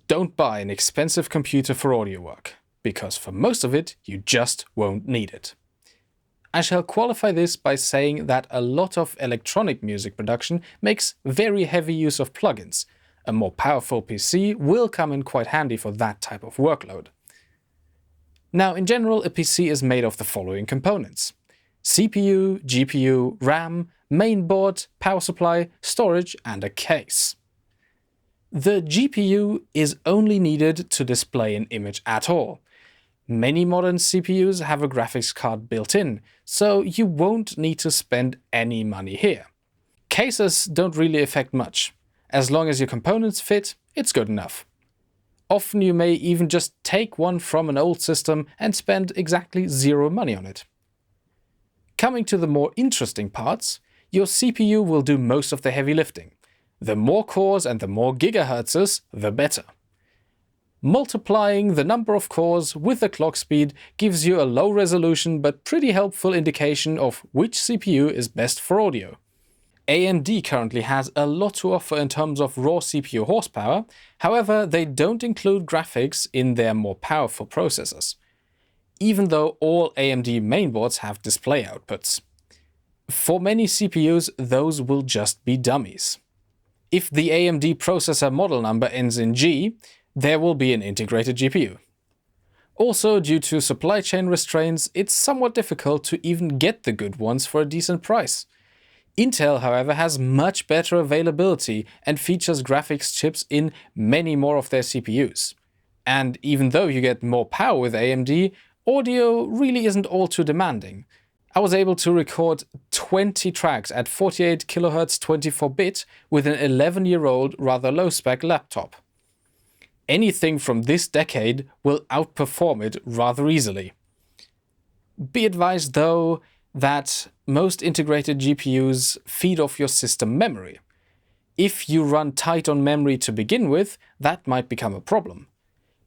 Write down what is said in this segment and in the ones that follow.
Don't buy an expensive computer for audio work, because for most of it you just won't need it. I shall qualify this by saying that a lot of electronic music production makes very heavy use of plugins. A more powerful PC will come in quite handy for that type of workload. Now, in general, a PC is made of the following components: CPU, GPU, RAM, mainboard, power supply, storage, and a case. The GPU is only needed to display an image at all. Many modern CPUs have a graphics card built in, so you won't need to spend any money here. Cases don't really affect much. As long as your components fit, it's good enough. Often you may even just take one from an old system and spend exactly zero money on it. Coming to the more interesting parts, your CPU will do most of the heavy lifting. The more cores and the more gigahertzes, the better. Multiplying the number of cores with the clock speed gives you a low resolution but pretty helpful indication of which CPU is best for audio. AMD currently has a lot to offer in terms of raw CPU horsepower, however they don't include graphics in their more powerful processors, even though all AMD mainboards have display outputs. For many CPUs, those will just be dummies. If the AMD processor model number ends in G, there will be an integrated GPU. Also, due to supply chain restraints, it's somewhat difficult to even get the good ones for a decent price. Intel, however, has much better availability and features graphics chips in many more of their CPUs. And even though you get more power with AMD, audio really isn't all too demanding. I was able to record 20 tracks at 48 kHz 24-bit with an 11-year-old rather low-spec laptop. Anything from this decade will outperform it rather easily. Be advised though that most integrated GPUs feed off your system memory. If you run tight on memory to begin with, that might become a problem.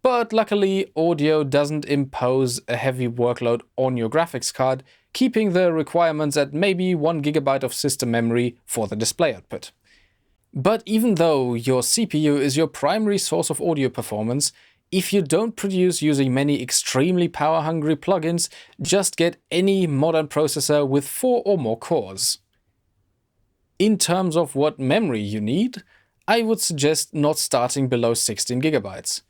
But luckily, audio doesn't impose a heavy workload on your graphics card, keeping the requirements at maybe 1 GB of system memory for the display output. But even though your CPU is your primary source of audio performance, if you don't produce using many extremely power-hungry plugins, just get any modern processor with 4 or more cores. In terms of what memory you need, I would suggest not starting below 16 GB.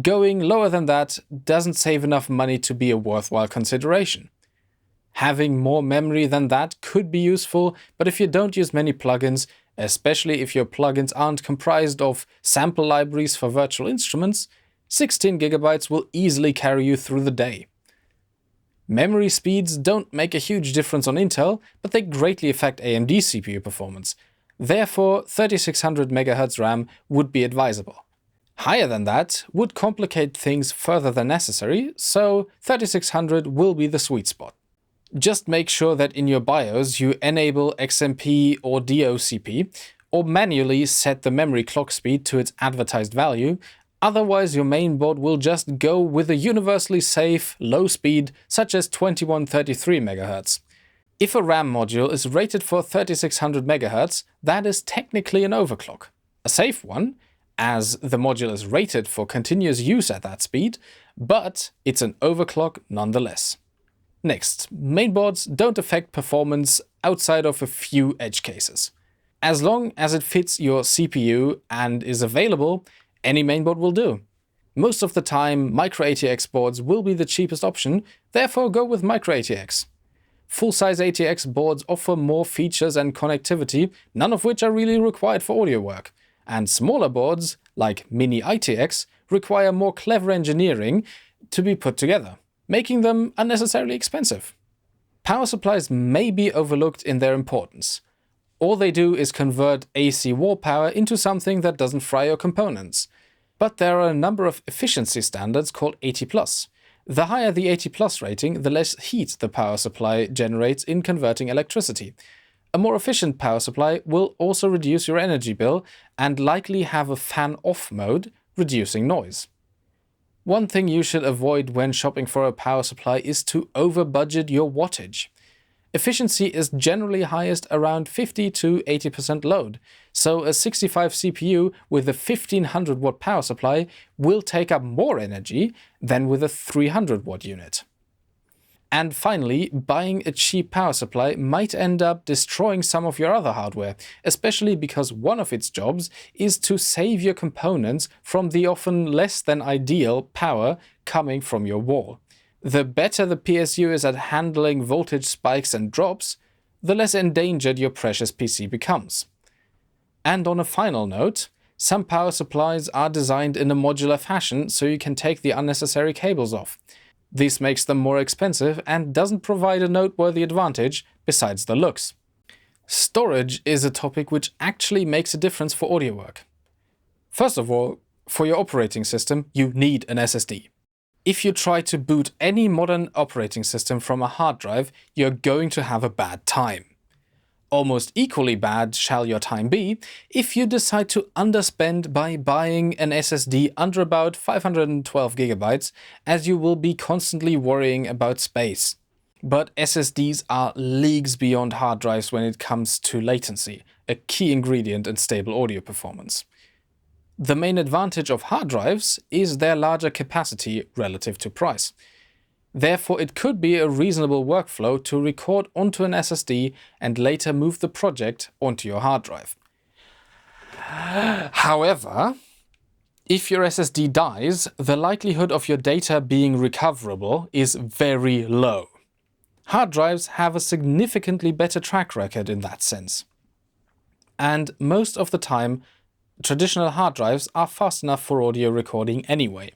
Going lower than that doesn't save enough money to be a worthwhile consideration. Having more memory than that could be useful, but if you don't use many plugins, especially if your plugins aren't comprised of sample libraries for virtual instruments, 16 GB will easily carry you through the day. Memory speeds don't make a huge difference on Intel, but they greatly affect AMD CPU performance. Therefore, 3600 MHz RAM would be advisable. Higher than that would complicate things further than necessary, so 3600 will be the sweet spot. Just make sure that in your BIOS you enable XMP or DOCP, or manually set the memory clock speed to its advertised value, otherwise your mainboard will just go with a universally safe, low speed such as 2133 MHz. If a RAM module is rated for 3600 MHz, that is technically an overclock. A safe one, as the module is rated for continuous use at that speed, but it's an overclock nonetheless. Next, mainboards don't affect performance outside of a few edge cases. As long as it fits your CPU and is available, any mainboard will do. Most of the time, micro ATX boards will be the cheapest option, therefore go with micro ATX. Full-size ATX boards offer more features and connectivity, none of which are really required for audio work. And smaller boards, like mini ITX, require more clever engineering to be put together, making them unnecessarily expensive. Power supplies may be overlooked in their importance. All they do is convert AC wall power into something that doesn't fry your components. But there are a number of efficiency standards called 80+. The higher the 80+ rating, the less heat the power supply generates in converting electricity. A more efficient power supply will also reduce your energy bill and likely have a fan-off mode, reducing noise. One thing you should avoid when shopping for a power supply is to over-budget your wattage. Efficiency is generally highest around 50 to 80% load, so a 65 CPU with a 1500 watt power supply will take up more energy than with a 300 watt unit. And finally, buying a cheap power supply might end up destroying some of your other hardware, especially because one of its jobs is to save your components from the often less than ideal power coming from your wall. The better the PSU is at handling voltage spikes and drops, the less endangered your precious PC becomes. And on a final note, some power supplies are designed in a modular fashion so you can take the unnecessary cables off. This makes them more expensive and doesn't provide a noteworthy advantage besides the looks. Storage is a topic which actually makes a difference for audio work. First of all, for your operating system, you need an SSD. If you try to boot any modern operating system from a hard drive, you're going to have a bad time. Almost equally bad shall your time be if you decide to underspend by buying an SSD under about 512 GB, as you will be constantly worrying about space. But SSDs are leagues beyond hard drives when it comes to latency, a key ingredient in stable audio performance. The main advantage of hard drives is their larger capacity relative to price. Therefore, it could be a reasonable workflow to record onto an SSD and later move the project onto your hard drive. However, if your SSD dies, the likelihood of your data being recoverable is very low. Hard drives have a significantly better track record in that sense. And most of the time, traditional hard drives are fast enough for audio recording anyway.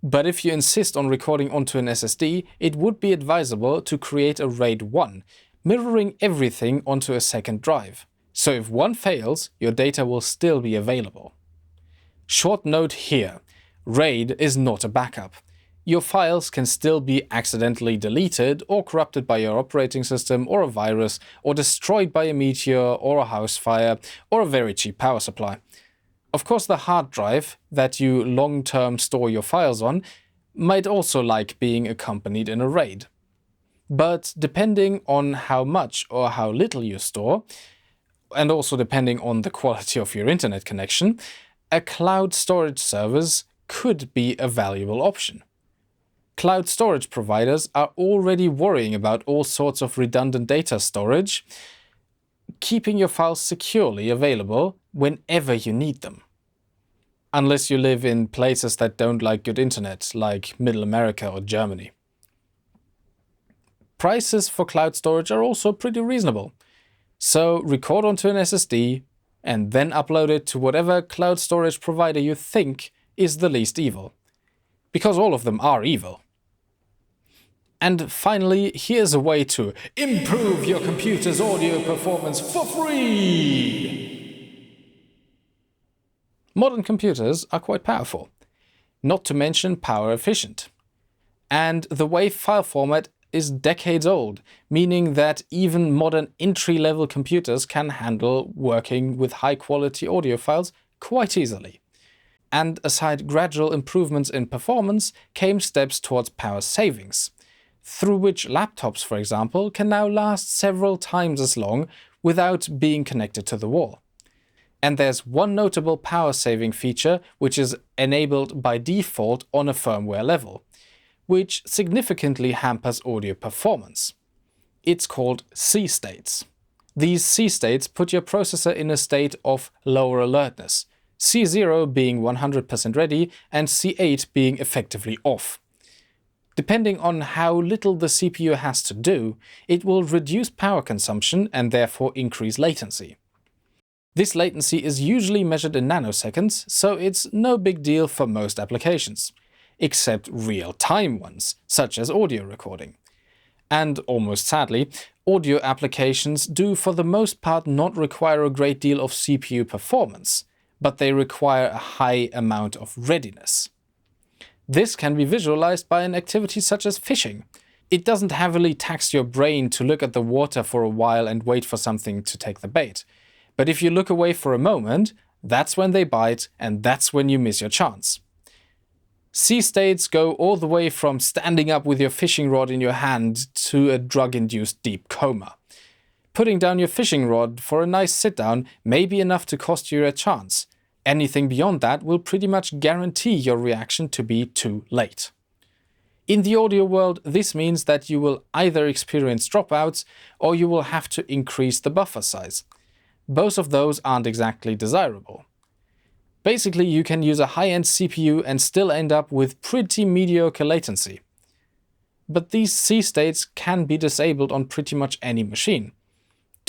But if you insist on recording onto an SSD, it would be advisable to create a RAID 1, mirroring everything onto a second drive. So if one fails, your data will still be available. Short note here, RAID is not a backup. Your files can still be accidentally deleted or corrupted by your operating system or a virus, or destroyed by a meteor or a house fire or a very cheap power supply. Of course, the hard drive that you long-term store your files on might also like being accompanied in a RAID. But depending on how much or how little you store, and also depending on the quality of your internet connection, a cloud storage service could be a valuable option. Cloud storage providers are already worrying about all sorts of redundant data storage, keeping your files securely available whenever you need them. Unless you live in places that don't like good internet, like Middle America or Germany. Prices for cloud storage are also pretty reasonable. So record onto an SSD and then upload it to whatever cloud storage provider you think is the least evil. Because all of them are evil. And finally, here's a way to improve your computer's audio performance for free! Modern computers are quite powerful, not to mention power efficient. And the WAV file format is decades old, meaning that even modern entry-level computers can handle working with high-quality audio files quite easily. And aside gradual improvements in performance came steps towards power savings, through which laptops, for example, can now last several times as long without being connected to the wall. And there's one notable power-saving feature which is enabled by default on a firmware level, which significantly hampers audio performance. It's called C-states. These C-states put your processor in a state of lower alertness, C0 being 100% ready and C8 being effectively off. Depending on how little the CPU has to do, it will reduce power consumption and therefore increase latency. This latency is usually measured in nanoseconds, so it's no big deal for most applications, except real-time ones, such as audio recording. And almost sadly, audio applications do for the most part not require a great deal of CPU performance, but they require a high amount of readiness. This can be visualized by an activity such as fishing. It doesn't heavily tax your brain to look at the water for a while and wait for something to take the bait. But if you look away for a moment, that's when they bite and that's when you miss your chance. C-states go all the way from standing up with your fishing rod in your hand to a drug-induced deep coma. Putting down your fishing rod for a nice sit-down may be enough to cost you a chance. Anything beyond that will pretty much guarantee your reaction to be too late. In the audio world, this means that you will either experience dropouts or you will have to increase the buffer size. Both of those aren't exactly desirable. Basically, you can use a high-end CPU and still end up with pretty mediocre latency. But these C states can be disabled on pretty much any machine.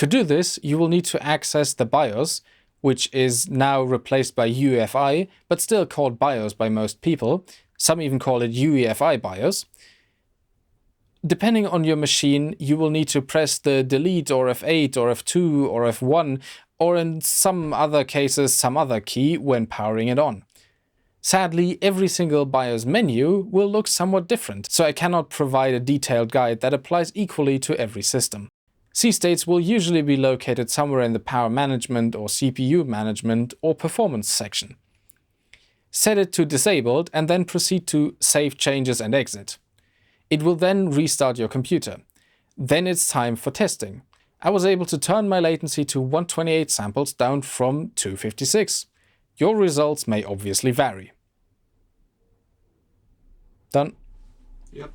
To do this, you will need to access the BIOS, which is now replaced by UEFI, but still called BIOS by most people. Some even call it UEFI BIOS. Depending on your machine, you will need to press the delete or F8 or F2 or F1, or in some other cases some other key when powering it on. Sadly, every single BIOS menu will look somewhat different, so I cannot provide a detailed guide that applies equally to every system. C states will usually be located somewhere in the power management or CPU management or performance section. Set it to disabled and then proceed to save changes and exit. It will then restart your computer. Then it's time for testing. I was able to turn my latency to 128 samples down from 256. Your results may obviously vary. Done. Yep.